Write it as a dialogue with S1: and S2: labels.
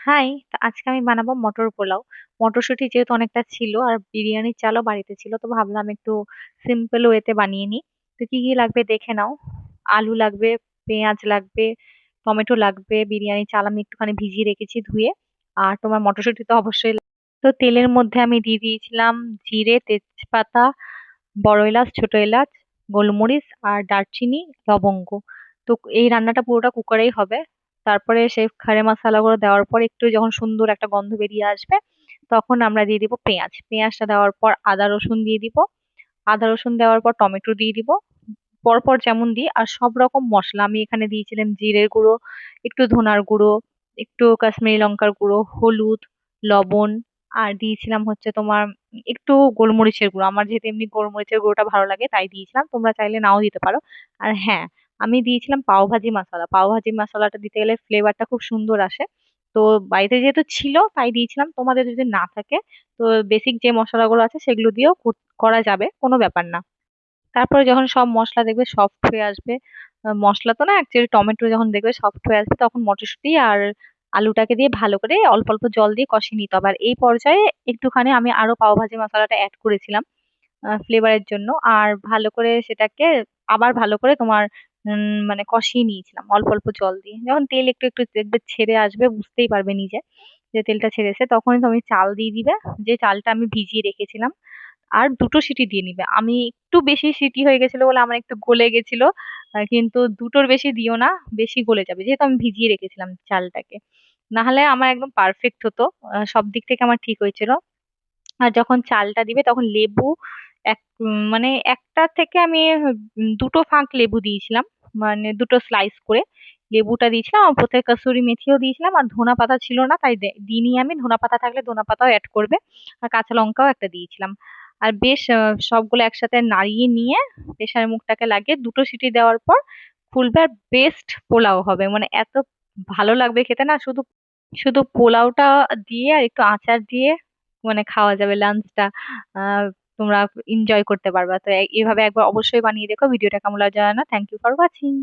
S1: High, তো আজকে আমি বানাবো মটর পোলাও। মটরশুঁটি যেহেতু অনেকটা ছিল আর বিরিয়ানির চালও বাড়িতে ছিল, তো ভাবলাম একটু সিম্পল ওয়েতে বানিয়ে নিই। তো কি কি লাগবে দেখে নাও। আলু লাগবে, পেঁয়াজ লাগবে, টমেটো লাগবে, বিরিয়ানির চাল আমি একটুখানি ভিজিয়ে রেখেছি ধুয়ে। আর তোমার মটরশুঁটি তো অবশ্যই তো তেলের মধ্যে আমি দিয়ে দিয়েছিলাম জিরে, তেজপাতা, বড় এলাচ, ছোট এলাচ, গোলমরিচ আর দারচিনি, লবঙ্গ। তো এই রান্নাটা পুরোটা কুকারেই হবে। তারপরে সেই খাড়ে মশলাগুলো দেওয়ার পর একটু যখন সুন্দর একটা গন্ধ বেরিয়ে আসবে, তখন আমরা দিয়ে দিব পেঁয়াজ। পেঁয়াজটা দেওয়ার পর আদা রসুন দিয়ে দিব। আদা রসুন দেওয়ার পর টমেটো দিয়ে দিব পরপর যেমন দিই। আর সব রকম মশলা আমি এখানে দিয়েছিলাম জিরের গুঁড়ো, একটু ধনার গুঁড়ো, একটু কাশ্মীরি লঙ্কার গুঁড়ো, হলুদ, লবণ, আর দিয়েছিলাম হচ্ছে তোমার একটু গোলমরিচের গুঁড়ো। আমার যেহেতু এমনি গোলমরিচের গুঁড়োটা ভালো লাগে তাই দিয়েছিলাম, তোমরা চাইলে নাও দিতে পারো। আর হ্যাঁ, আমি দিয়েছিলাম পাও ভাজি মশলা। পাও ভাজি মশলাটা দিতে গেলে ফ্লেভারটা খুব সুন্দর আসে। তো বাড়িতে যেহেতু ছিল তাই দিয়েছিলাম, তোমাদের যদি না থাকে তো বেসিক যে মশলাগুলো আছে সেগুলো দিয়েও করা যাবে, কোনো ব্যাপার না। তারপরে যখন সব মশলা দেখবে সফট হয়ে আসবে, মশলা তো না অ্যাকচুয়ালি টমেটো যখন দেখবে সফট হয়ে আসবে, তখন মটরশুঁটি আর আলুটাকে দিয়ে ভালো করে অল্প অল্প জল দিয়ে কষিয়ে নিতে হবে। আর এই পর্যায়ে একটুখানি আমি আরো পাও ভাজি মশলাটা অ্যাড করেছিলাম ফ্লেভারের জন্য। আর ভালো করে সেটাকে আবার ভালো করে তোমার মানে কষিয়ে নিয়েছিলাম অল্প অল্প জল দিয়ে। যখন তেল একটু একটু দেখবে ছেড়ে আসবে, বুঝতেই পারবে নিজে যে তেলটা ছেড়েছে, তখনই তুমি চাল দিয়ে দিবে, যে চালটা আমি ভিজিয়ে রেখেছিলাম। আর দুটো সিটি দিয়ে নিবে। আমি একটু বেশি সিটি হয়ে গেছিল বলে আমার একটু গলে গেছিল, কিন্তু দুটোর বেশি দিও না, বেশি গলে যাবে, যেহেতু আমি ভিজিয়ে রেখেছিলাম চালটাকে। না হলে আমার একদম পারফেক্ট হতো, সব দিক থেকে আমার ঠিক হয়েছিল। আর যখন চালটা দিবে তখন লেবু মানে একটা থেকে আমি দুটো ফাঁক লেবু দিয়েছিলাম, মানে দুটো স্লাইস করে লেবুটা দিয়েছিলাম। আর কোথায় কসুরি মেথিও দিয়েছিলাম। আর ধনা পাতা ছিল না তাই দিইনি আমি, ধনা পাতা থাকলে ধনা পাতাও অ্যাড করবে। আর কাঁচা লঙ্কাও একটা দিয়েছিলাম। আর বেশ সবগুলো একসাথে নাড়িয়ে নিয়ে প্রেসার মুখটাকে লাগিয়ে দুটো সিটি দেওয়ার পর খুলবে। আর বেস্ট পোলাও হবে, মানে এত ভালো লাগবে খেতে না। শুধু শুধু পোলাওটা দিয়ে আর একটু আচার দিয়ে মানে খাওয়া যাবে লাঞ্চটা। তোমরা এনজয় করতে পারবা। তো এভাবে একবার অবশ্যই বানিয়ে দেখো। ভিডিওটা কেমন লাগছে জানানো। Thank you for watching.